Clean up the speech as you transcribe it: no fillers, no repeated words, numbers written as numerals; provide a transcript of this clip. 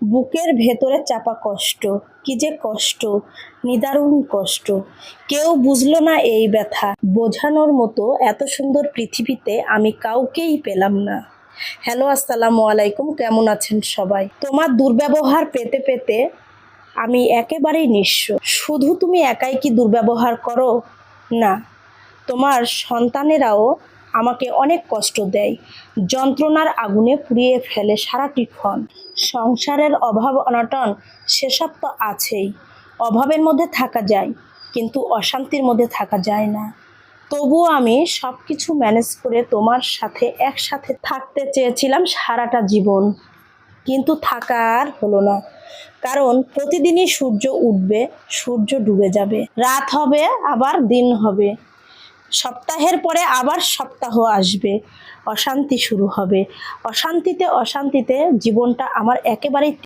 বুকের ভেতরে চাপা কষ্ট, কি যে কষ্ট, নিদারুণ কষ্ট। কেউ বুঝলো না এই ব্যথা, বোঝানোর মতো এত সুন্দর পৃথিবীতে আমি কাউকেই পেলাম না। হ্যালো, আসসালামু আলাইকুম, কেমন আছেন সবাই? তোমার দুর্ব্যবহার পেতে পেতে আমি একেবারেই নিঃস্ব। শুধু তুমি একাই কি দুর্ব্যবহার করো? না, তোমার সন্তানেরাও আমাকে অনেক কষ্ট দেয়, যন্ত্রণার আগুনে পুড়িয়ে ফেলে সারাটি ক্ষণ। সংসারের অভাব অনটন সেসব তো আছেই, অভাবের মধ্যে থাকা যায়, কিন্তু অশান্তির মধ্যে থাকা যায় না। তবুও আমি সব কিছু ম্যানেজ করে তোমার সাথে একসাথে থাকতে চেয়েছিলাম সারাটা জীবন, কিন্তু থাকা আর হলো না। কারণ প্রতিদিনই সূর্য উঠবে, সূর্য ডুবে যাবে, রাত হবে আবার দিন হবে, সপ্তাহের পরে আবার সপ্তাহ আসবে, অশান্তি শুরু হবে। অশান্তিতে অশান্তিতে জীবনটা আমার একেবারেই